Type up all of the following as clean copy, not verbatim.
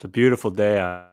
It's a beautiful day out.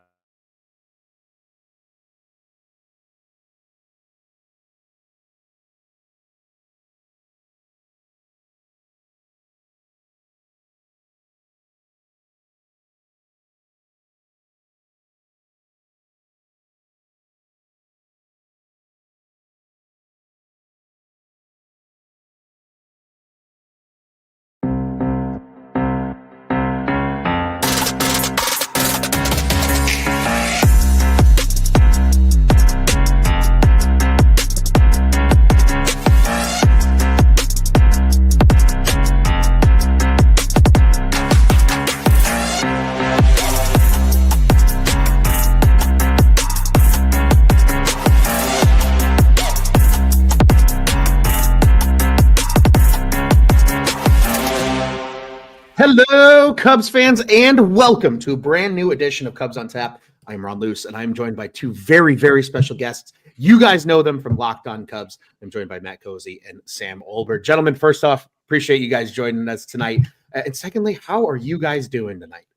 Hello, Cubs fans, and welcome to a brand new edition of Cubs on Tap. I'm Ron Luce, and I'm joined by two very, very special guests. You guys know them from Locked On Cubs. I'm joined by Matt Cozzi and Sam Olbur. Gentlemen, first off, appreciate you guys joining us tonight. And secondly, how are you guys doing tonight?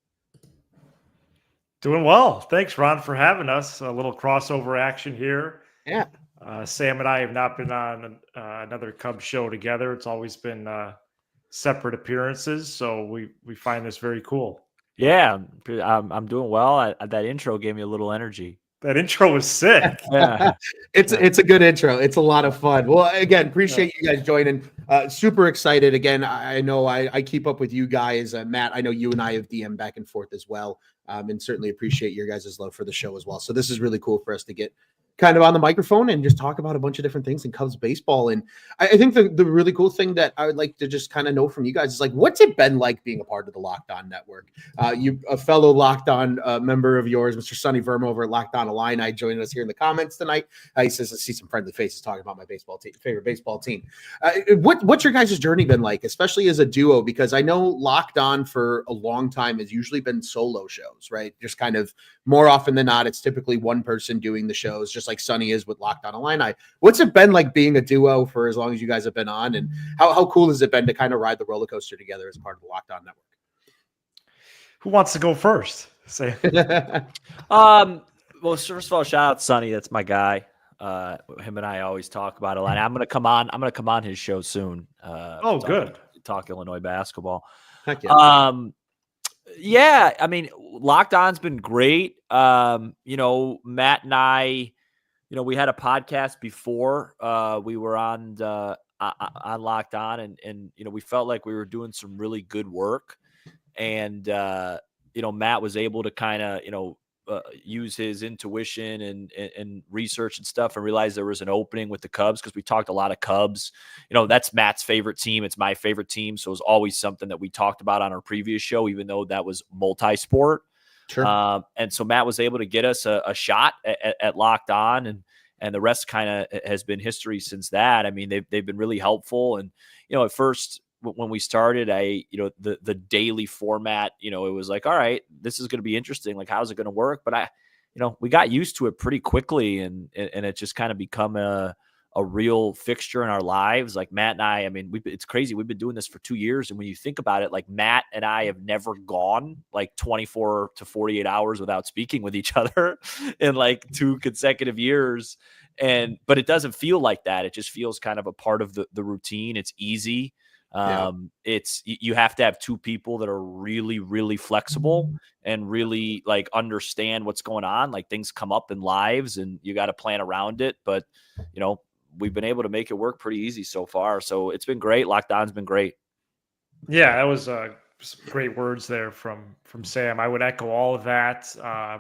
Doing well. Thanks, Ron, for having us. A little crossover action here. Yeah. Sam and I have not been on another Cubs show together. It's always been separate appearances, so we find this very cool. Yeah, I'm doing well. That intro gave me a little energy. That intro was sick. Yeah. It's a good intro. It's a lot of fun. Well, again, appreciate you guys joining. Super excited. Again, I know I keep up with you guys. Matt, I know you and I have DM'd back and forth as well, and certainly appreciate your guys' love for the show as well. So this is really cool for us to get kind of on the microphone and just talk about a bunch of different things in Cubs baseball. And I think the really cool thing that I would like to just kind of know from you guys is like, what's it been like being a part of the Locked On Network? A fellow Locked On member of yours, Mr. Sonny Verma over at Locked On Illini, joining us here in the comments tonight. He says, I see some friendly faces talking about my favorite baseball team. What's your guys' journey been like, especially as a duo? Because I know Locked On for a long time has usually been solo shows, right? Just kind of more often than not, it's typically one person doing the shows, just like Sonny is with Locked On Illini. What's it been like being a duo for as long as you guys have been on, and how cool has it been to kind of ride the roller coaster together as part of the Locked On Network? Who wants to go first? Say. Well, first of all, shout out Sonny. That's my guy. Him and I always talk about it a lot. I'm gonna come on his show soon. Good. Talk Illinois basketball. Heck yeah. Yeah, I mean, Locked On's been great. Matt and I, we had a podcast before we were on Locked On, and we felt like we were doing some really good work. And Matt was able to kind of use his intuition and research and stuff, and realize there was an opening with the Cubs, because we talked a lot of Cubs. That's Matt's favorite team. It's my favorite team. So it was always something that we talked about on our previous show, even though that was multi-sport. Sure. And so Matt was able to get us a shot at Locked On, and the rest kind of has been history since that. I mean, they've been really helpful. And, at first when we started, the daily format, it was like, all right, this is going to be interesting. Like, how's it going to work? But we got used to it pretty quickly, and it just kind of become a real fixture in our lives. Like Matt and I mean, it's crazy. We've been doing this for 2 years. And when you think about it, like Matt and I have never gone like 24 to 48 hours without speaking with each other in like 2 consecutive years. But it doesn't feel like that. It just feels kind of a part of the routine. It's easy. You have to have 2 people that are really, really flexible and really like understand what's going on. Like, things come up in lives and you got to plan around it. But, we've been able to make it work pretty easy so far. So it's been great. Locked On's been great. Yeah, that was some great words there from Sam. I would echo all of that.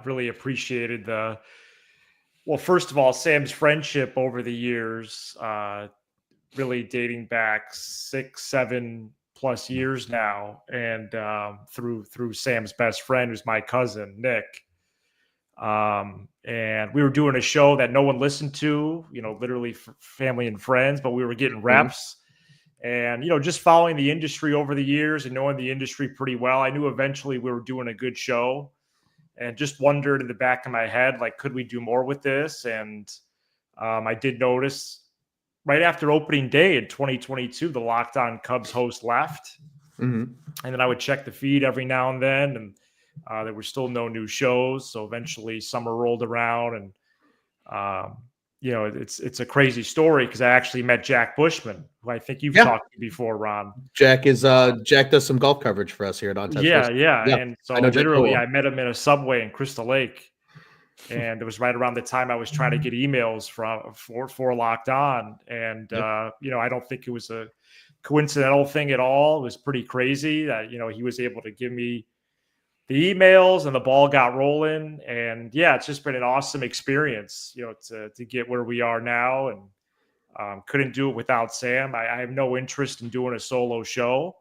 Really appreciated first of all, Sam's friendship over the years, really dating back 6-7 plus years now, and through Sam's best friend, who's my cousin Nick. And we were doing a show that no one listened to, literally for family and friends, but we were getting reps. And, just following the industry over the years and knowing the industry pretty well, I knew eventually we were doing a good show, and just wondered in the back of my head, like, could we do more with this? And I did notice right after opening day in 2022, the Locked On Cubs host left. Mm-hmm. And then I would check the feed every now and then, and There were still no new shows. So eventually summer rolled around, and it's a crazy story because I actually met Jack Bushman, who I think you've talked to before, Ron. Jack does some golf coverage for us here at On Touch. Yeah. And so literally I met him in a subway in Crystal Lake. And it was right around the time I was trying to get emails for Locked On. And, I don't think it was a coincidental thing at all. It was pretty crazy that, he was able to give me the emails and the ball got rolling. And it's just been an awesome experience, to get where we are now. And couldn't do it without Sam. I have no interest in doing a solo show.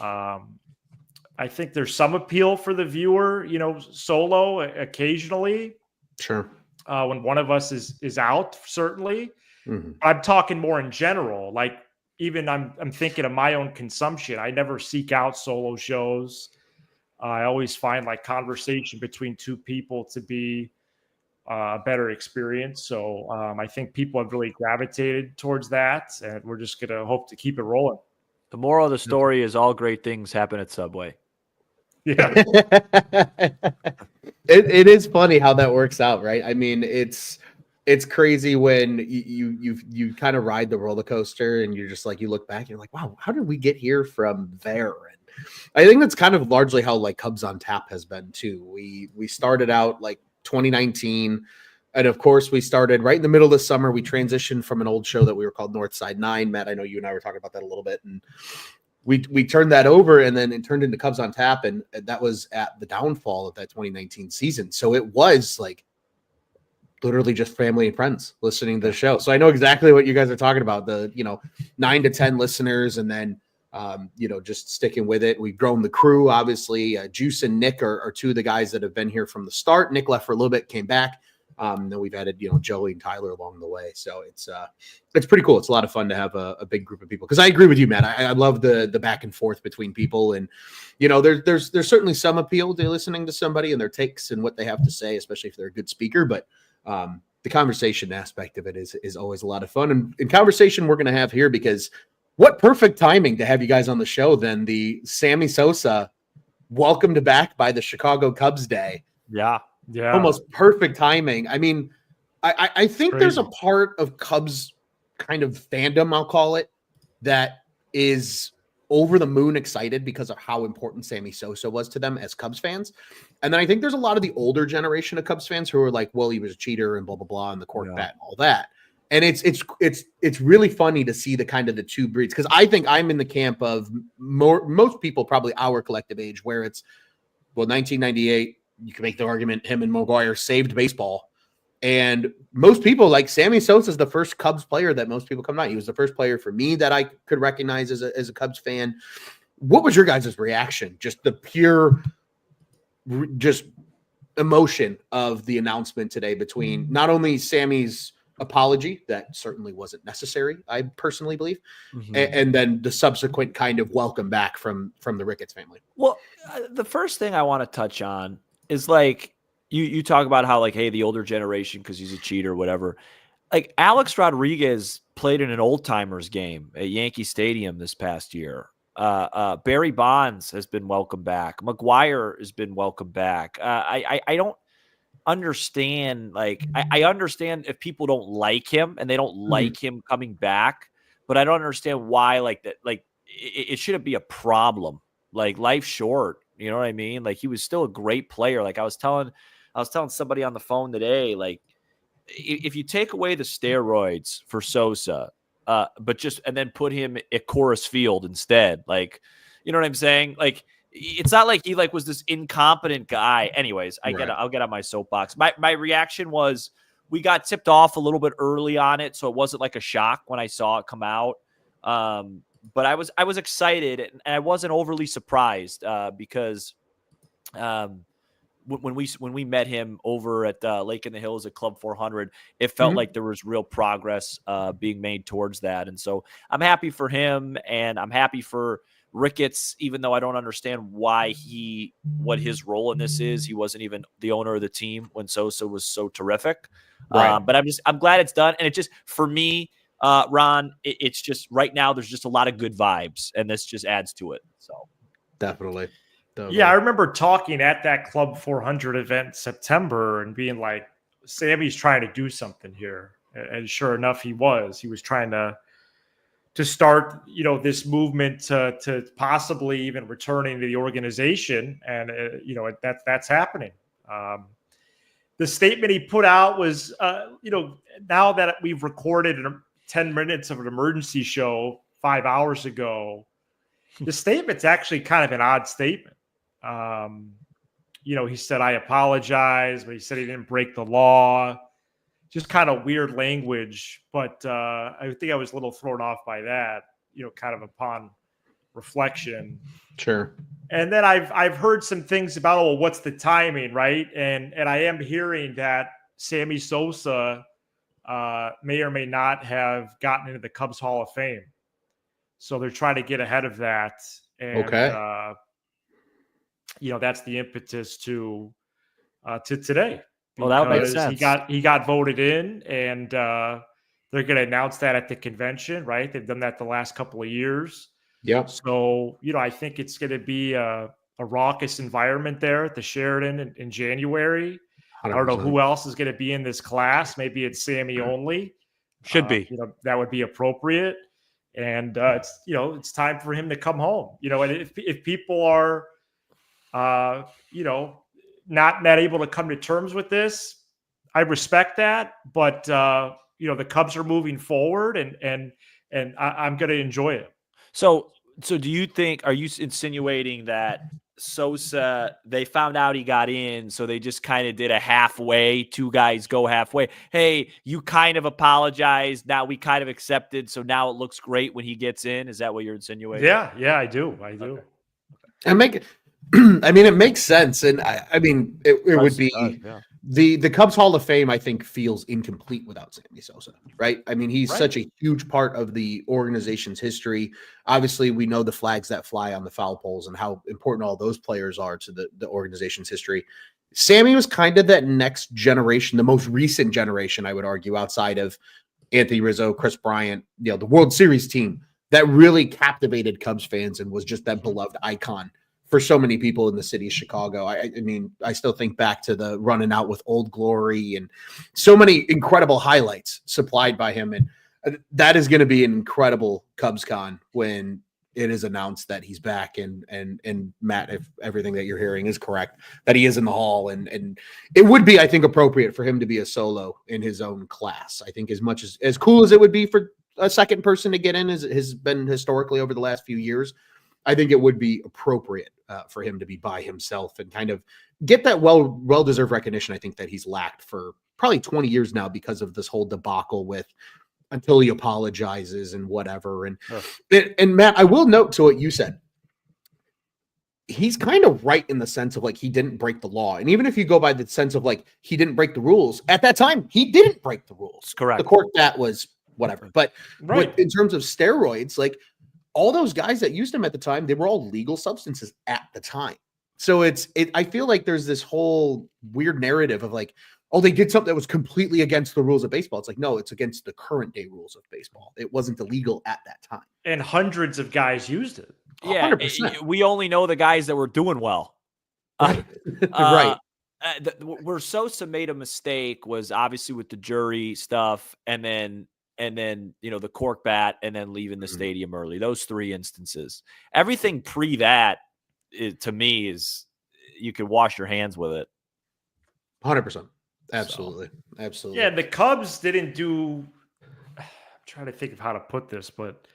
I think there's some appeal for the viewer, solo occasionally. Sure. When one of us is out, certainly. Mm-hmm. I'm talking more in general. Like, even I'm thinking of my own consumption. I never seek out solo shows. I always find like conversation between two people to be a better experience. So I think people have really gravitated towards that, and we're just going to hope to keep it rolling. The moral of the story is all great things happen at Subway. Yeah. It is funny how that works out, right? I mean, it's crazy when you kind of ride the roller coaster and you're just like, you look back and you're like, wow, how did we get here from there? And I think that's kind of largely how like Cubs on Tap has been too. We started out like 2019, and of course we started right in the middle of the summer. We transitioned from an old show that we were called Northside 9. Matt, I know you and I were talking about that a little bit, and we turned that over, and then it turned into Cubs on Tap, and that was at the downfall of that 2019 season. So it was like literally just family and friends listening to the show. So I know exactly what you guys are talking about, the 9 to 10 listeners, and then just sticking with it. We've grown the crew, obviously. Juice and Nick are two of the guys that have been here from the start. Nick left for a little bit, came back. Then we've added, Joey and Tyler along the way. So it's pretty cool. It's a lot of fun to have a big group of people. Because I agree with you, Matt. I love the back and forth between people, and there's certainly some appeal to listening to somebody and their takes and what they have to say, especially if they're a good speaker. But the conversation aspect of it is always a lot of fun. And conversation we're going to have here, because what perfect timing to have you guys on the show than the Sammy Sosa welcomed back by the Chicago Cubs Day. Yeah. Almost perfect timing. I mean, I think there's a part of Cubs kind of fandom, I'll call it, that is over the moon excited because of how important Sammy Sosa was to them as Cubs fans. And then I think there's a lot of the older generation of Cubs fans who are like, well, he was a cheater and blah, blah, blah, and the cork bat and all that. And it's really funny to see the kind of the two breeds, because I think I'm in the camp of most people, probably our collective age, where it's, well, 1998, you can make the argument him and McGuire saved baseball. And most people, like Sammy Sosa is the first Cubs player that most people come out. He was the first player for me that I could recognize as a Cubs fan. What was your guys' reaction? Just the pure just emotion of the announcement today, between not only Sammy's apology, that certainly wasn't necessary, I personally believe, and then the subsequent kind of welcome back from the Ricketts family. Well, the first thing I want to touch on is like, you talk about how like, hey, the older generation, because he's a cheater or whatever. Like Alex Rodriguez played in an old timers game at Yankee Stadium this past year. Barry Bonds has been welcomed back. McGuire has been welcomed back. I don't understand. Like I understand if people don't like him and they don't like him coming back, but I don't understand why like that. Like it shouldn't be a problem. Like life's short. You know what I mean? Like he was still a great player. Like I was telling somebody on the phone today, like if you take away the steroids for Sosa, but just, and then put him at Coors Field instead, like, you know what I'm saying? Like, it's not like he like was this incompetent guy. Anyways, I'll get on my soapbox. My reaction was, we got tipped off a little bit early on it, so it wasn't like a shock when I saw it come out. But I was excited, and I wasn't overly surprised because when we met him over at Lake in the Hills at Club 400, it felt like there was real progress being made towards that. And so I'm happy for him, and I'm happy for Ricketts, even though I don't understand what his role in this is. He wasn't even the owner of the team when Sosa was so terrific. Right. But I'm glad it's done. And it just, for me, Ron, it's just right now there's just a lot of good vibes, and this just adds to it. So definitely. Yeah, I remember talking at that Club 400 event in September and being like, Sammy's trying to do something here. And sure enough, he was. He was trying to start, this movement to possibly even returning to the organization. And, that's happening. The statement he put out was, now that we've recorded 10 minutes of an emergency show 5 hours ago, the statement's actually kind of an odd statement. He said, I apologize, but he said he didn't break the law. Just kind of weird language. But I think I was a little thrown off by that, kind of upon reflection. Sure. And then I've heard some things about, what's the timing, right? And I am hearing that Sammy Sosa may or may not have gotten into the Cubs Hall of Fame. So they're trying to get ahead of that. And, okay. That's the impetus to today. Well, that would make sense. He got voted in, and they're going to announce that at the convention, right? They've done that the last couple of years. Yeah. So, I think it's going to be a raucous environment there at the Sheraton in January. 100%. I don't know who else is going to be in this class. Maybe it's Sammy only. Should be. That would be appropriate. And it's time for him to come home. And if people are not able to come to terms with this, I respect that. But the Cubs are moving forward, and I'm going to enjoy it. So do you think? Are you insinuating that Sosa, they found out he got in, so they just kind of did a halfway? Two guys go halfway. Hey, you kind of apologized. Now we kind of accepted. So now it looks great when he gets in. Is that what you're insinuating? Yeah, I do. Okay. It makes sense. And it would be the Cubs Hall of Fame, I think, feels incomplete without Sammy Sosa, right? He's such a huge part of the organization's history. Obviously, we know the flags that fly on the foul poles and how important all those players are to the organization's history. Sammy was kind of that next generation, the most recent generation, I would argue, outside of Anthony Rizzo, Chris Bryant, the World Series team that really captivated Cubs fans and was just that beloved icon for so many people in the city of Chicago. I still think back to the running out with Old Glory and so many incredible highlights supplied by him. And that is going to be an incredible Cubs con when it is announced that he's back. And Matt, if everything that you're hearing is correct, that he is in the hall, and it would be, I think, appropriate for him to be a solo in his own class. I think as cool as it would be for a second person to get in, as it has been historically over the last few years, I think it would be appropriate for him to be by himself and kind of get that well-deserved recognition, I think, that he's lacked for probably 20 years now because of this whole debacle with until he apologizes and whatever. And Matt, I will note to what you said. He's kind of right in the sense of he didn't break the law. And even if you go by the sense of he didn't break the rules, at that time, he didn't break the rules. Correct. The court that was whatever. But in terms of steroids, all those guys that used them at the time, they were all legal substances at the time. So I feel like there's this whole weird narrative of they did something that was completely against the rules of baseball. It's no, it's against the current day rules of baseball. It wasn't illegal at that time. And hundreds of guys used it. Yeah. 100%. We only know the guys that were doing well. Right. Right. Where Sosa made a mistake was obviously with the jury stuff, and then the cork bat, and then leaving the stadium early. Those three instances. Everything pre that, to me, is you could wash your hands with it. 100%. Absolutely. Absolutely. Yeah, the Cubs didn't do. I'm trying to think of how to put this, but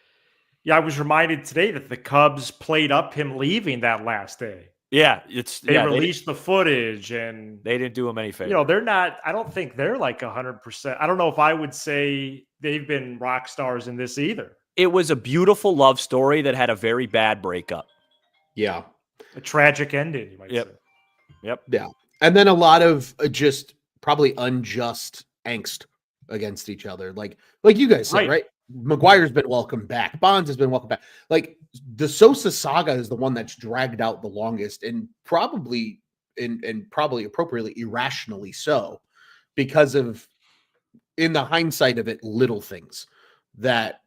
I was reminded today that the Cubs played up him leaving that last day. Yeah, they released the footage, and they didn't do him any favor. They're not. I don't think they're 100%. I don't know if I would say they've been rock stars in this either. It was a beautiful love story that had a very bad breakup. Yeah, a tragic ending, you might say. Yep. Yeah, and then a lot of just probably unjust angst against each other, like you guys said, right? McGuire's been welcomed back. Bonds has been welcomed back. The Sosa saga is the one that's dragged out the longest, and probably appropriately irrationally so, because of, in the hindsight of it, little things that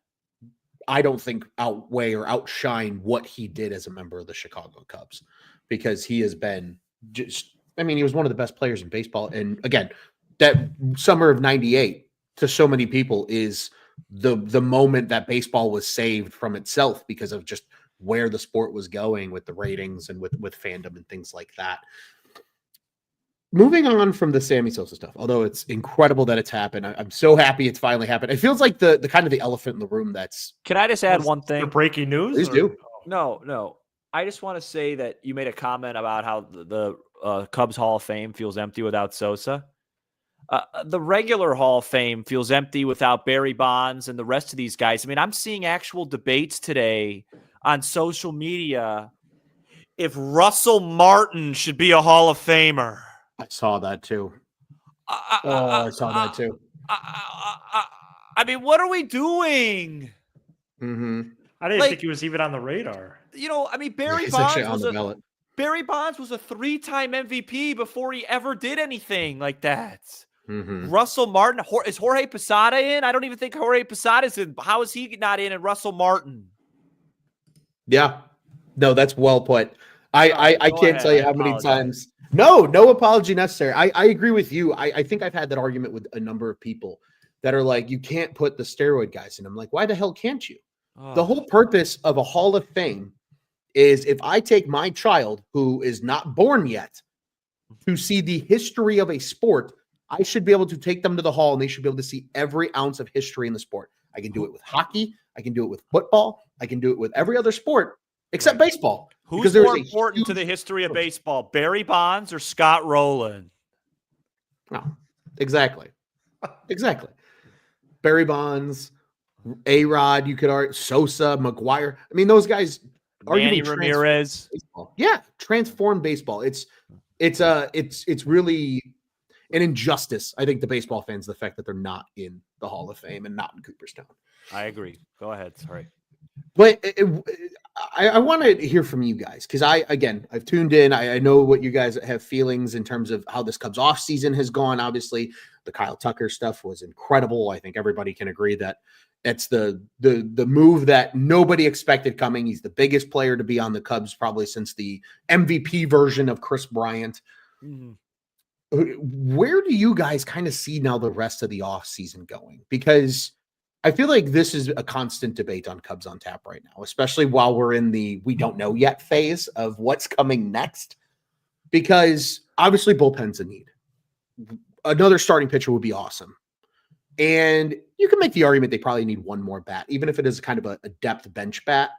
I don't think outweigh or outshine what he did as a member of the Chicago Cubs. because he has been just, I mean, he was one of the best players in baseball. And again, that summer of 98 to so many people is the moment that baseball was saved from itself because of just where the sport was going with the ratings and with fandom and things like that. Moving on from the Sammy Sosa stuff, although it's incredible that it's happened, I'm so happy it's finally happened. It feels like the kind of the elephant in the room. Can I just add one thing? Breaking news? Please do. No. I just want to say that you made a comment about how the Cubs Hall of Fame feels empty without Sosa. The regular Hall of Fame feels empty without Barry Bonds and the rest of these guys. I mean, I'm seeing actual debates today on social media if Russell Martin should be a Hall of Famer. I saw that too. I saw that too. I mean, what are we doing? Mm-hmm. I didn't think he was even on the radar. I mean, Barry Bonds was a 3-time MVP before he ever did anything like that. Mm-hmm. Russell Martin, is Jorge Posada in? I don't even think Jorge Posada's in. How is he not in? And Russell Martin? Yeah, no, that's well put. I can't tell you how many times. No apology necessary. I agree with you. I think I've had that argument with a number of people that are like, you can't put the steroid guys in. I'm like, why the hell can't you? Oh. The whole purpose of a Hall of Fame is if I take my child who is not born yet to see the history of a sport, I should be able to take them to the hall and they should be able to see every ounce of history in the sport. I can do it with hockey. I can do it with football. I can do it with every other sport except baseball. Who's more important to the history of baseball, Barry Bonds or Scott Rowland? No, exactly. Barry Bonds, A-Rod, you could argue, Sosa, McGuire. I mean, those guys. Manny Ramirez. Yeah, transform baseball. It's really an injustice, I think, to baseball fans, the fact that they're not in the Hall of Fame and not in Cooperstown. I agree. Go ahead. Sorry. But I want to hear from you guys because I've tuned in. I know what you guys have feelings in terms of how this Cubs offseason has gone. Obviously, the Kyle Tucker stuff was incredible. I think everybody can agree that it's the move that nobody expected coming. He's the biggest player to be on the Cubs probably since the MVP version of Chris Bryant. Mm-hmm. Where do you guys kind of see now the rest of the offseason going? Because I feel like this is a constant debate on Cubs on Tap right now, especially while we're in the we don't know yet phase of what's coming next. Because obviously bullpen's a need. Another starting pitcher would be awesome. And you can make the argument they probably need one more bat, even if it is kind of a depth bench bat.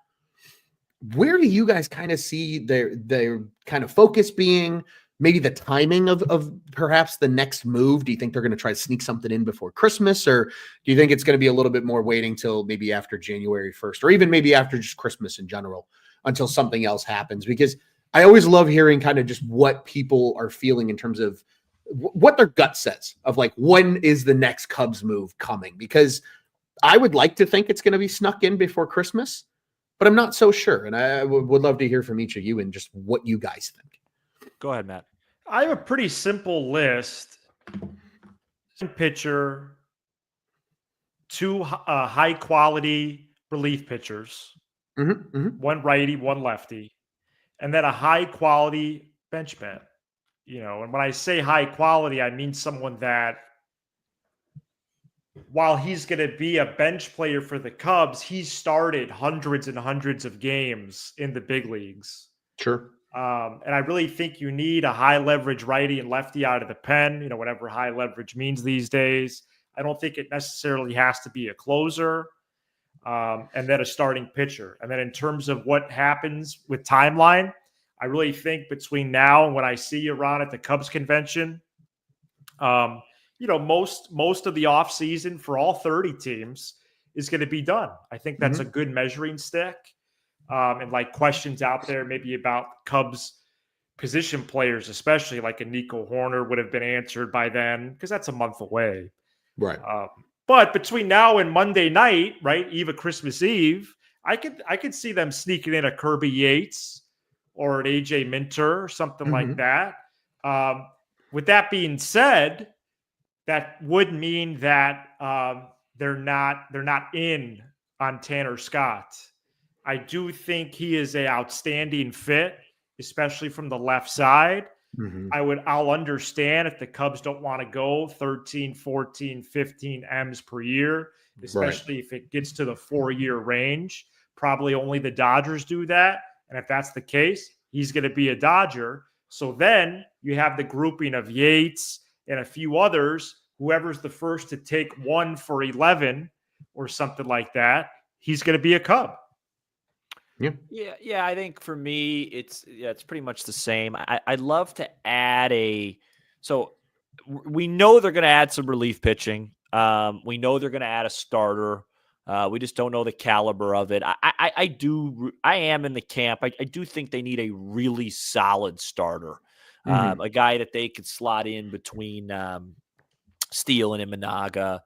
Where do you guys kind of see their kind of focus being? Maybe the timing of perhaps the next move? Do you think they're going to try to sneak something in before Christmas? Or do you think it's going to be a little bit more waiting till maybe after January 1st or even maybe after just Christmas in general until something else happens? Because I always love hearing kind of just what people are feeling in terms of what their gut says of like, when is the next Cubs move coming? Because I would like to think it's going to be snuck in before Christmas, but I'm not so sure. And I would love to hear from each of you and just what you guys think. Go ahead, Matt. I have a pretty simple list. Pitcher, 2 high-quality relief pitchers, one righty, one lefty, and then a high-quality bench bat. And when I say high quality, I mean someone that, while he's going to be a bench player for the Cubs, he's started hundreds and hundreds of games in the big leagues. Sure. And I really think you need a high leverage righty and lefty out of the pen, whatever high leverage means these days. I don't think it necessarily has to be a closer, and then a starting pitcher. And then in terms of what happens with timeline, I really think between now and when I see you, Ron, at the Cubs convention, most of the offseason for all 30 teams is going to be done. I think that's a good measuring stick. And like questions out there maybe about Cubs position players, especially like a Nico Horner, would have been answered by then because that's a month away. Right. But between now and Monday night, right, eve of Christmas Eve, I could see them sneaking in a Kirby Yates or an AJ Minter or something like that. With that being said, that would mean that they're not in on Tanner Scott. I do think he is an outstanding fit especially from the left side. Mhm. I'll understand if the Cubs don't want to go 13, 14, 15 M's per year, especially if it gets to the 4-year range. Probably only the Dodgers do that. And if that's the case, he's going to be a Dodger. So then you have the grouping of Yates and a few others. Whoever's the first to take 1 for 11 or something like that, he's going to be a Cub. Yeah. I think for me, it's pretty much the same. I'd love to add so we know they're going to add some relief pitching. We know they're going to add a starter. We just don't know the caliber of it. I am in the camp. I do think they need a really solid starter, a guy that they could slot in between Steele and Imanaga,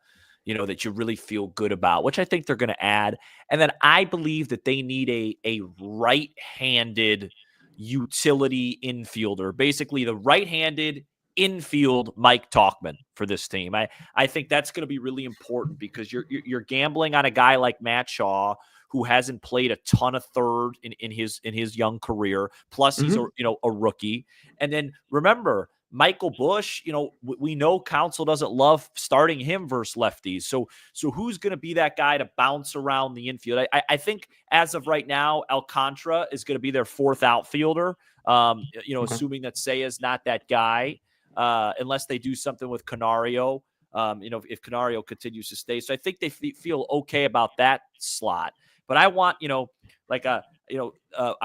that you really feel good about, which I think they're going to add. And then I believe that they need a right-handed utility infielder, basically the right-handed infield Mike Tauchman for this team. I think that's going to be really important because you're gambling on a guy like Matt Shaw, who hasn't played a ton of third in his young career. Plus he's a rookie. And then remember, Michael Busch, we know Counsell doesn't love starting him versus lefties. So who's going to be that guy to bounce around the infield? I think as of right now, Alcantara is going to be their fourth outfielder. Assuming that Sea's not that guy, unless they do something with Canario. If Canario continues to stay. So I think they feel okay about that slot. But I want, I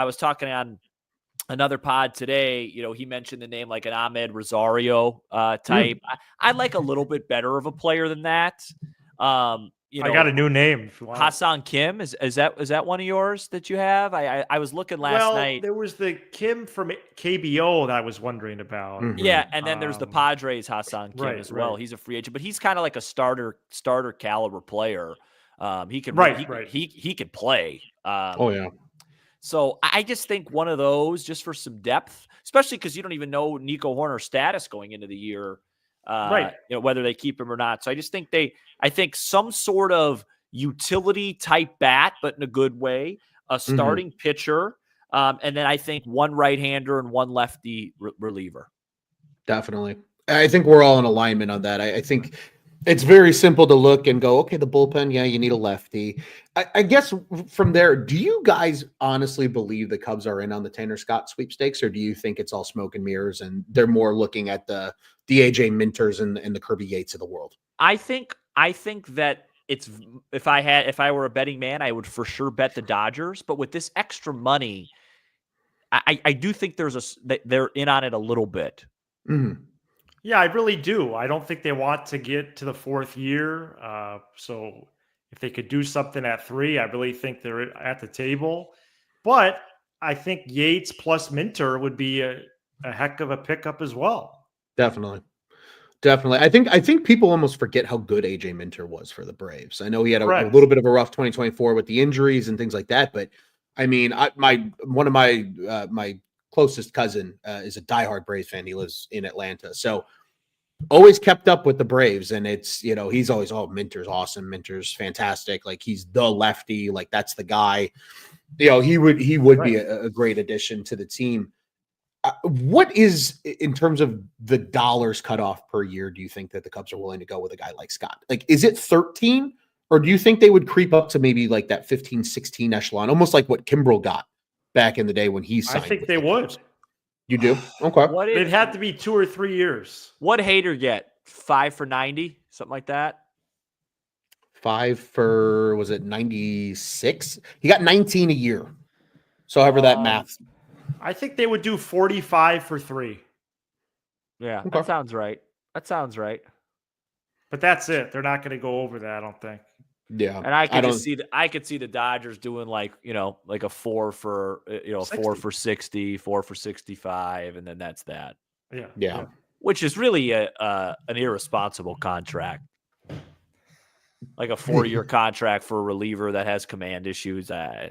was talking on another pod today, he mentioned the name like an Ahmed Rosario type. I'd like a little bit better of a player than that. I got a new name. If you want. Ha-Seong Kim is that one of yours that you have? I was looking last night. There was the Kim from KBO that I was wondering about. Yeah, and then there's the Padres Ha-Seong Kim as well. He's a free agent, but he's kind of like a starter caliber player. He can he could play. So I just think one of those, just for some depth, especially because you don't even know Nico Horner's status going into the year, whether they keep him or not. So I just think I think some sort of utility type bat, but in a good way, a starting pitcher, and then I think one right-hander and one lefty reliever. Definitely. I think we're all in alignment on that. I think it's very simple to look and go, okay, the bullpen, yeah, you need a lefty. I guess from there, do you guys honestly believe the Cubs are in on the Tanner Scott sweepstakes, or do you think it's all smoke and mirrors and they're more looking at the AJ Minters and the Kirby Yates of the world? I think that it's if I were a betting man, I would for sure bet the Dodgers. But with this extra money, I do think they're in on it a little bit. Mm-hmm. Yeah, I really do. I don't think they want to get to the 4th year. So if they could do something at 3, I really think they're at the table. But I think Yates plus Minter would be a heck of a pickup as well. Definitely. I think people almost forget how good AJ Minter was for the Braves. I know he had a little bit of a rough 2024 with the injuries and things like that, but I mean, one of my closest cousin is a diehard Braves fan. He lives in Atlanta. So always kept up with the Braves. And it's, he's always, Minter's awesome. Minter's fantastic. Like he's the lefty. Like that's the guy, he would be a great addition to the team. What is, in terms of the dollars cut off per year, do you think that the Cubs are willing to go with a guy like Scott? Like, is it 13 or do you think they would creep up to maybe like that 15, 16 echelon, almost like what Kimbrel got back in the day when he signed? I think they would. You do? Okay. It'd have to be 2 or 3 years. What Hader get? 5 for 90? Something like that? 5 for, was it 96? He got 19 a year. So however that math. I think they would do 45 for 3. Yeah, okay. That sounds right. But that's it. They're not going to go over that, I don't think. Yeah. And I could see the Dodgers doing like a 4 for 4 for 60, 4 for 65, and then that's that. Yeah. Which is really an irresponsible contract. Like a 4-year contract for a reliever that has command issues. Yeah.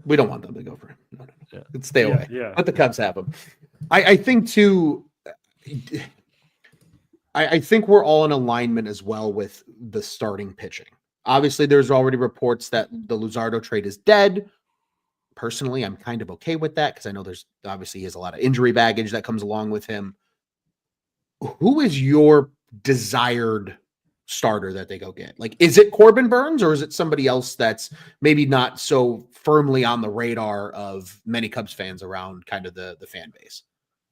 We don't want them to go for him. No. Yeah. Let's stay away. Yeah. Let the Cubs have him. I think too. I think we're all in alignment as well with the starting pitching. Obviously, there's already reports that the Luzardo trade is dead. personally, I'm kind of okay with that because I know there's obviously he has a lot of injury baggage that comes along with him. Who is your desired starter that they go get? Like, is it Corbin Burns or is it somebody else that's maybe not so firmly on the radar of many Cubs fans around kind of the fan base?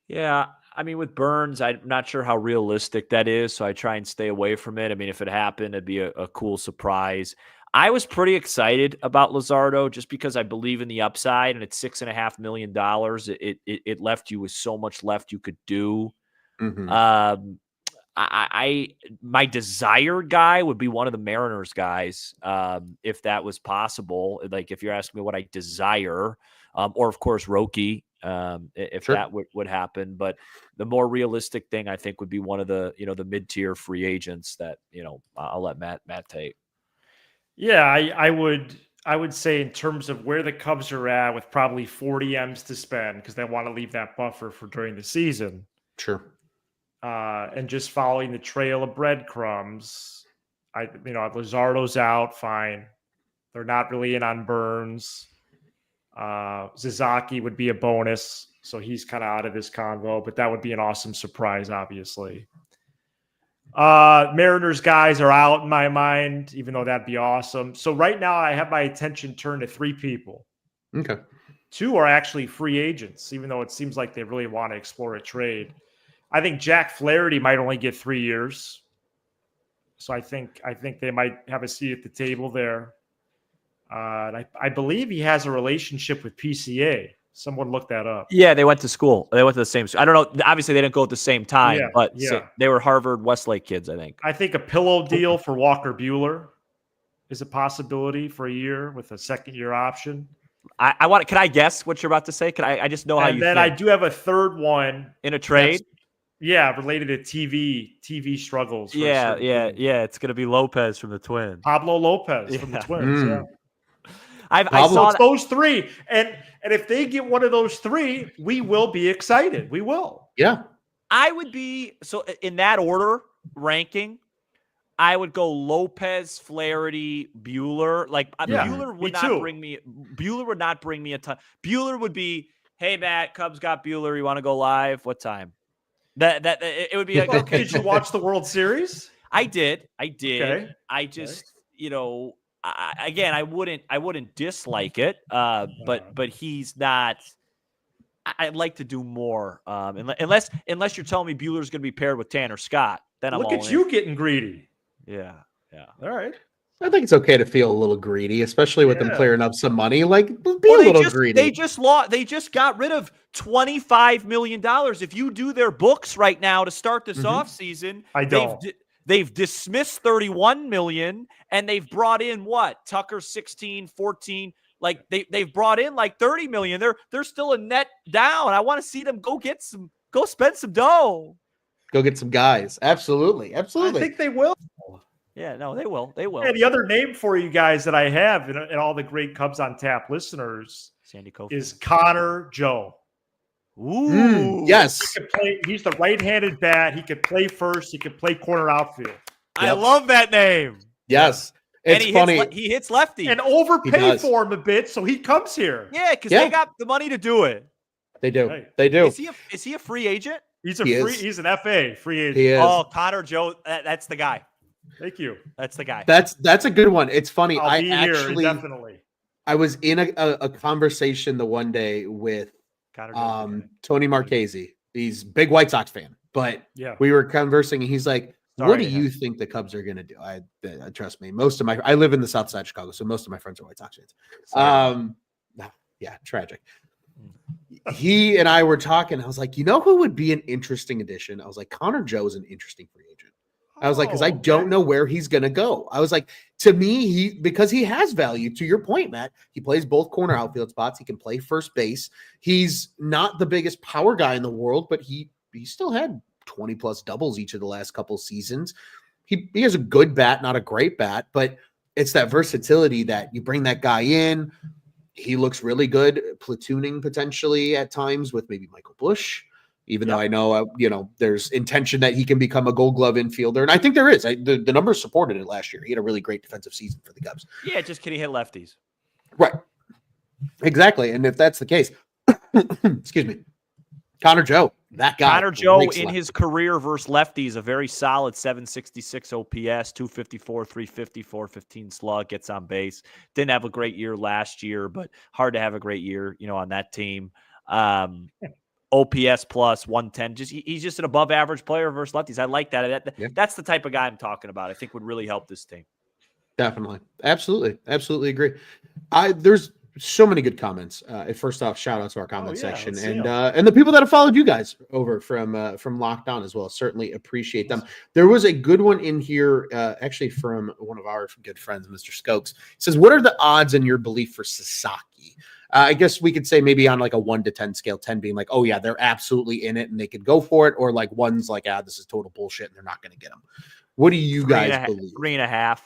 Yeah, I mean, with Burns, I'm not sure how realistic that is, so I try and stay away from it. I mean, if it happened, it'd be a cool surprise. I was pretty excited about Luzardo just because I believe in the upside, and it's $6.5 million. It left you with so much left you could do. Mm-hmm. My desired guy would be one of the Mariners guys, if that was possible. Like if you're asking me what I desire, or of course Roki, if Sure. that would happen. But the more realistic thing I think would be one of the the mid-tier free agents that I'll let Matt take. Yeah, I would say in terms of where the Cubs are at with probably 40 M's to spend because they want to leave that buffer for during the season. Sure. And just following the trail of breadcrumbs, Luzardo's out, fine. They're not really in on Burns. Zazaki would be a bonus, so he's kind of out of this convo, but that would be an awesome surprise, obviously. Mariners guys are out in my mind, even though that'd be awesome. So right now I have my attention turned to 3 people. Okay. 2 are actually free agents, even though it seems like they really want to explore a trade. I think Jack Flaherty might only get 3 years. So I think they might have a seat at the table there. And I believe he has a relationship with PCA. Someone look that up. Yeah, they went to school. They went to the same school. I don't know. Obviously, they didn't go at the same time, but they were Harvard Westlake kids, I think. I think a pillow deal for Walker Buehler is a possibility for a year with a second-year option. Can I guess what you're about to say? I just know how you And then think. I do have a third one. In a trade? Related to TV struggles. Yeah. It's going to be Lopez from the Twins. Pablo Lopez from the Twins, yeah. I saw those 3. And if they get one of those 3, we will be excited. We will. Yeah. I would be so in that order ranking. I would go Lopez, Flaherty, Buehler. Like Buehler would not bring me. Buehler would not bring me a ton. Buehler would be, hey Matt, Cubs got Buehler. You want to go live? What time? That it would be like, okay. Did you watch the World Series? I did. Okay. I just I wouldn't dislike it. But he's not. I'd like to do more. Unless you're telling me Buehler's going to be paired with Tanner Scott, then I'm look all at in. you getting greedy. Yeah. All right. I think it's okay to feel a little greedy, especially with them clearing up some money. Like, be a little greedy. They just got rid of $25 million. If you do their books right now to start this offseason, they've dismissed $31 million and they've brought in what? Tucker 16, 14. Like they've brought in like $30 million. They're still a net down. I want to see them go spend some dough. Go get some guys. Absolutely. I think they will. Yeah, no, they will. They will. And the other name for you guys that I have and all the great Cubs on Tap listeners Sandy Koufax is Connor Joe. Ooh, yes. He's the right-handed bat. He could play first. He could play corner outfield. I love that name. Yes. It's funny. He hits lefty. And overpay for him a bit, so he comes here. Yeah, because they got the money to do it. They do. Right. They do. Is he a free agent? He's an FA free agent. He is. Oh, Connor Joe. That's the guy. Thank you. That's the guy. That's a good one. It's funny. I'll be here, definitely. I was in a conversation the one day with Tony Marchese. He's a big White Sox fan, but we were conversing and he's like, what do you think the Cubs are going to do? I trust me. I live in the South Side of Chicago, so most of my friends are White Sox fans. Yeah, tragic. He and I were talking. I was like, you know who would be an interesting addition? I was like, Connor Joe is an interesting free agent. I was like, because I don't know where he's going to go. I was like, to me, because he has value. To your point, Matt, he plays both corner outfield spots. He can play first base. He's not the biggest power guy in the world, but he still had 20 plus doubles each of the last couple seasons. He has a good bat, not a great bat, but it's that versatility that you bring that guy in. He looks really good platooning potentially at times with maybe Michael Busch. Even though I know, there's intention that he can become a Gold Glove infielder. And I think there is. The numbers supported it last year. He had a really great defensive season for the Cubs. Yeah, just can he hit lefties? Right. Exactly. And if that's the case, excuse me, Connor Joe, that guy. Connor Joe rakes in lefties. his career versus lefties, a very solid 766 OPS, 254, 350, 415 slug, gets on base. Didn't have a great year last year, but hard to have a great year, on that team. OPS plus 110. He's just an above average player versus lefties. I like that. Yeah. That's the type of guy I'm talking about. I think would really help this team. Definitely. Absolutely agree. There's so many good comments. First off, shout out to our comment section and the people that have followed you guys over from Locked On as well. Certainly appreciate them. There was a good one in here, actually from one of our good friends, Mr. Skokes. He says, "What are the odds in your belief for Sasaki?" I guess we could say maybe on like a 1 to 10 scale, 10 being like, oh yeah, they're absolutely in it and they could go for it, or like 1's like, this is total bullshit and they're not going to get them. What do you guys believe? 3.5.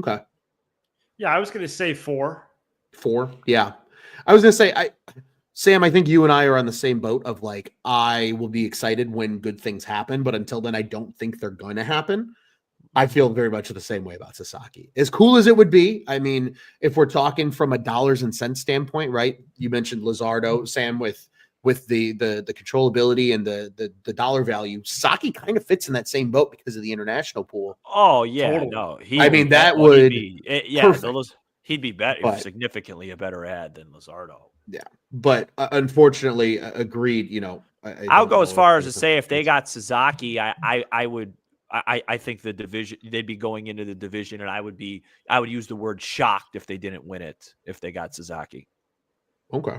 Okay. Yeah, I was going to say 4. 4. Yeah. I was going to say, Sam, I think you and I are on the same boat of like, I will be excited when good things happen, but until then, I don't think they're going to happen. I feel very much the same way about Sasaki. As cool as it would be, I mean, if we're talking from a dollars and cents standpoint, right? You mentioned Luzardo, Sam, with the controllability and the dollar value. Saki kind of fits in that same boat because of the international pool. Oh yeah, Totally. no. He'd be better, significantly a better ad than Luzardo. Yeah, but unfortunately, agreed. I'll go as far as to say if they got Sasaki, I would. I think the division, they'd be going into the division, and I would use the word shocked if they didn't win it, if they got Sasaki. Okay.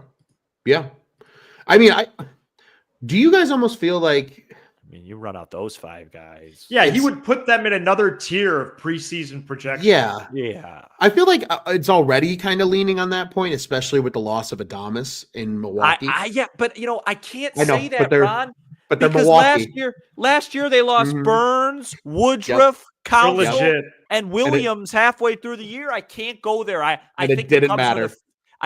Yeah. I mean, do you guys almost feel like, you run out those 5 guys. Yeah, he would put them in another tier of preseason projection. Yeah. I feel like it's already kind of leaning on that point, especially with the loss of Adames in Milwaukee. But I can't say that, Ron. But they're because Milwaukee. Last year they lost Burns, Woodruff, Counsell, and Williams halfway through the year. I can't go there. I think it didn't matter.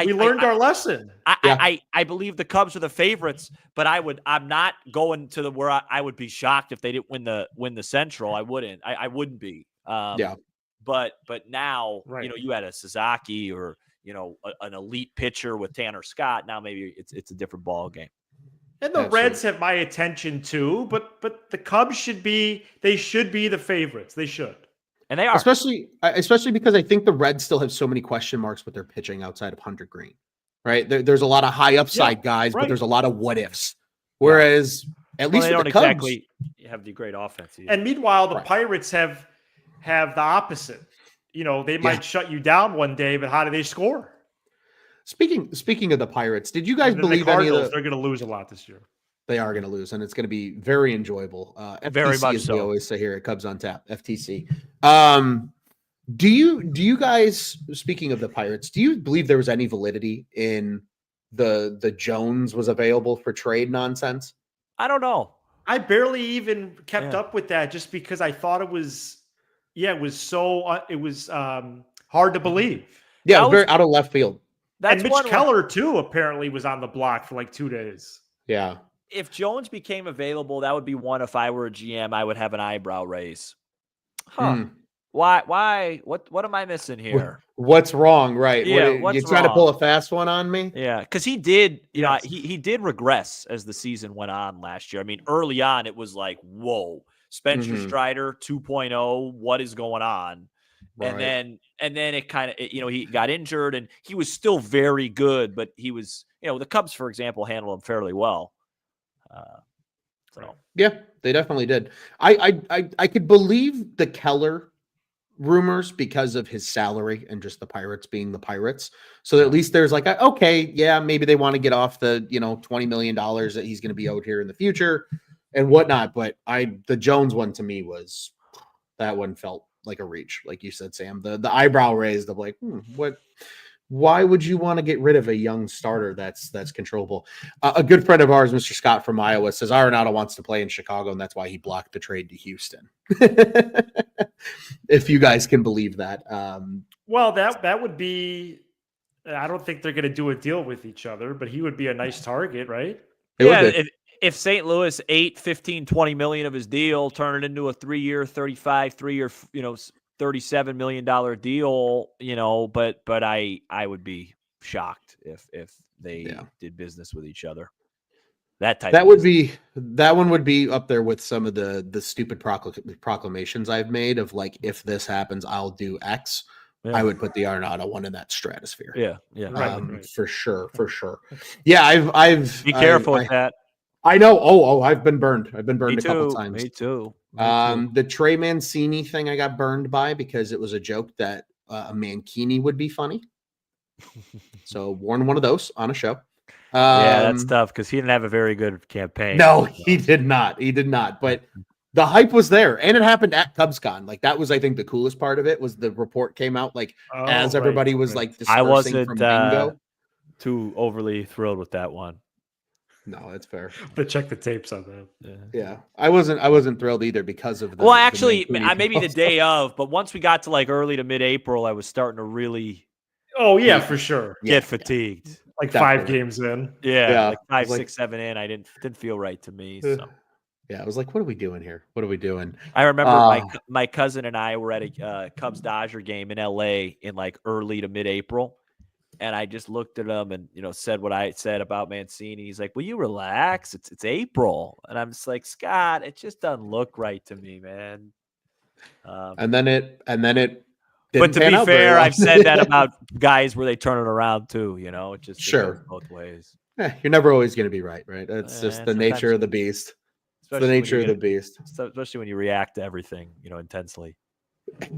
We learned our lesson. I believe the Cubs are the favorites, but I'm not going to where I would be shocked if they didn't win the Central. I wouldn't. I wouldn't be. But now, you had a Sasaki or an elite pitcher with Tanner Scott. Now maybe it's a different ball game. And the Reds have my attention too, but the Cubs should be the favorites. They should. And they are. Especially because I think the Reds still have so many question marks with their pitching outside of Hunter Green. Right? There's a lot of high upside guys, but there's a lot of what ifs. Whereas at least they don't the Cubs exactly have the great offense either. And meanwhile, the Pirates have the opposite. They might shut you down one day, but how do they score? Speaking of the Pirates, did you guys believe they're going to lose a lot this year? They are going to lose, and it's going to be very enjoyable. FTC, very much as so. We always say here at Cubs on Tap, FTC. Do you guys, speaking of the Pirates, do you believe there was any validity in the Jones was available for trade nonsense? I don't know. I barely even kept up with that just because I thought it was hard to believe. Yeah, it was very out of left field. And Mitch Keller, too, apparently was on the block for like 2 days. Yeah. If Jones became available, that would be one. If I were a GM, I would have an eyebrow raise. Why? What am I missing here? What's wrong? Right. Yeah. You trying to pull a fast one on me? Yeah. Because he did, he did regress as the season went on last year. I mean, early on, it was like, whoa, Spencer Strider 2.0. What is going on? Right. And then it kind of, he got injured and he was still very good, but he was, the Cubs, for example, handled him fairly well. Yeah, they definitely did. I could believe the Keller rumors because of his salary and just the Pirates being the Pirates. So at least there's like, okay, yeah, maybe they want to get off the, $20 million that he's going to be out here in the future and whatnot. But the Jones one to me that one felt like a reach, like you said, Sam. The eyebrow raised of like, what? Why would you want to get rid of a young starter that's controllable? A good friend of ours, Mr. Scott from Iowa, says Arenado wants to play in Chicago, and that's why he blocked the trade to Houston. If you guys can believe that. Well, that would be. I don't think they're going to do a deal with each other, but he would be a nice target, right? If St. Louis ate 15, 20 million of his deal, turn it into a 3-year, $37 million deal, but I would be shocked if they Yeah. did business with each other. That type. That one would be up there with some of the stupid proclamations I've made of like, if this happens, I'll do X. Yeah. I would put the Arenado one in that stratosphere. Yeah. Right. For sure. Yeah, I've Be careful with that. I know. Oh, I've been burned. I've been burned Me a couple too. times. Me too. The Trey Mancini thing I got burned by because it was a joke that a Mankini would be funny. So warned one of those on a show. Yeah, that's tough because he didn't have a very good campaign. No, he did not. He did not. But the hype was there, and it happened at CubsCon. Like that was, I think, the coolest part of it was the report came out like as everybody was like dispersing I wasn't from bingo. Too overly thrilled with that one. No, that's fair. But check the tapes on that. Yeah, I wasn't thrilled either because of the. Well, actually, the maybe the day of, but once we got to like early to mid-April, I was starting to really. Oh yeah, for sure. Get fatigued. Like Definitely. 5 games in. Yeah. Like 5, 6, 7 in. I didn't feel right to me. So. Yeah, I was like, what are we doing here? What are we doing? I remember my cousin and I were at a Cubs Dodger game in LA in like early to mid-April. And I just looked at him and, said what I said about Mancini. He's like, will you relax? It's April. And I'm just like, Scott, it just doesn't look right to me, man. And then it but to be fair, I've said that about guys where they turn it around too, it just it goes both ways. You're never always going to be right? That's just the nature of the beast. It's the nature of the beast. Especially when you react to everything, intensely.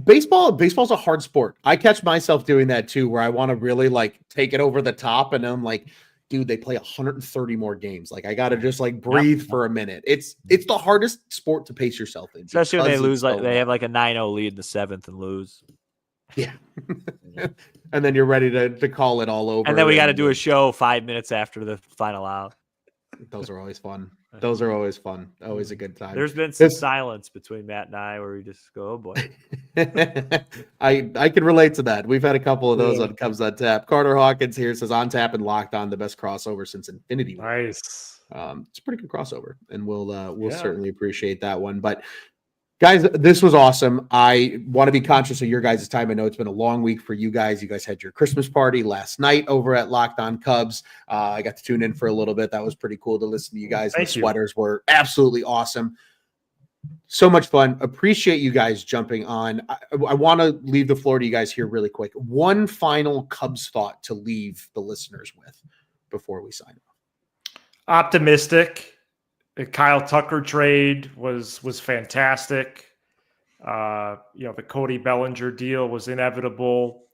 Baseball's a hard sport. I catch myself doing that too, where I want to really like take it over the top, and I'm like, dude, they play 130 more games. Like I got to just like breathe for a minute. It's the hardest sport to pace yourself in, especially when they lose. Like they have like a 9-0 lead in the 7th and lose. Yeah. And then you're ready to call it all over. And then we got to do a show 5 minutes after the final out. Those are always fun. Those are always fun. Always a good time. There's been some silence between Matt and I where we just go, oh boy. I can relate to that. We've had a couple of those on Cubs on Tap. Carter Hawkins here says on tap and locked on, the best crossover since Infinity War. Nice. It's a pretty good crossover, and we'll certainly appreciate that one. But guys, this was awesome. I want to be conscious of your guys' time. I know it's been a long week for you guys. You guys had your Christmas party last night over at Locked On Cubs. I got to tune in for a little bit. That was pretty cool to listen to you guys. The sweaters were absolutely awesome. So much fun. Appreciate you guys jumping on. I want to leave the floor to you guys here really quick. One final Cubs thought to leave the listeners with before we sign off. Optimistic. The Kyle Tucker trade was fantastic. The Cody Bellinger deal was inevitable.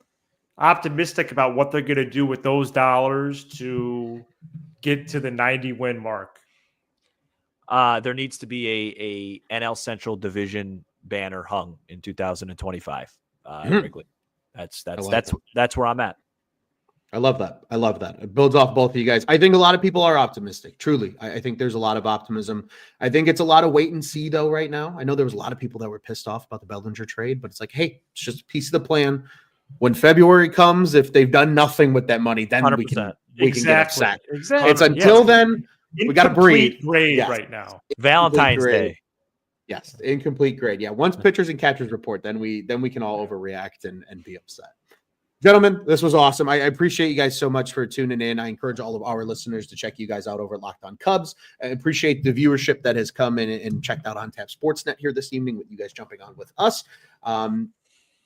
Optimistic about what they're going to do with those dollars to get to the 90 win mark. There needs to be a NL Central Division banner hung in 2025. Wrigley. That's where I'm at. I love that. It builds off both of you guys. I think a lot of people are optimistic. Truly. I think there's a lot of optimism. I think it's a lot of wait and see though right now. I know there was a lot of people that were pissed off about the Bellinger trade, but it's like, hey, it's just a piece of the plan. When February comes, if they've done nothing with that money, then 100%. we can get upset. Exactly. It's until then, we got to breathe. Grade right now. Valentine's Day. Yes, incomplete grade. Yeah, once pitchers and catchers report, then we can all overreact and be upset. Gentlemen, this was awesome. I appreciate you guys so much for tuning in. I encourage all of our listeners to check you guys out over at Locked On Cubs. I appreciate the viewership that has come in and checked out On Tap Sportsnet here this evening with you guys jumping on with us.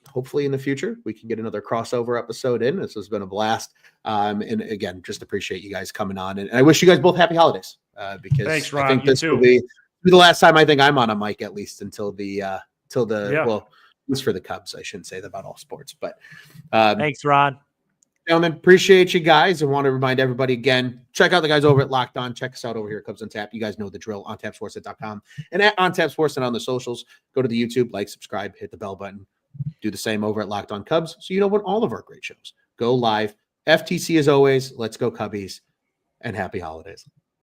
Hopefully in the future, we can get another crossover episode in. This has been a blast. And again, just appreciate you guys coming on. And I wish you guys both happy holidays because thanks, Ron. I think this will be the last time I think I'm on a mic, at least until well, it's for the Cubs. I shouldn't say that about all sports, but thanks, Ron. Gentlemen, appreciate you guys. I want to remind everybody again, check out the guys over at Locked On. Check us out over here at Cubs on Tap. You guys know the drill, ontapsportsnet.com and at ontapsportsnet on the socials. Go to the YouTube, like, subscribe, hit the bell button. Do the same over at Locked On Cubs so you know when all of our great shows go live. FTC as always. Let's go Cubbies and happy holidays.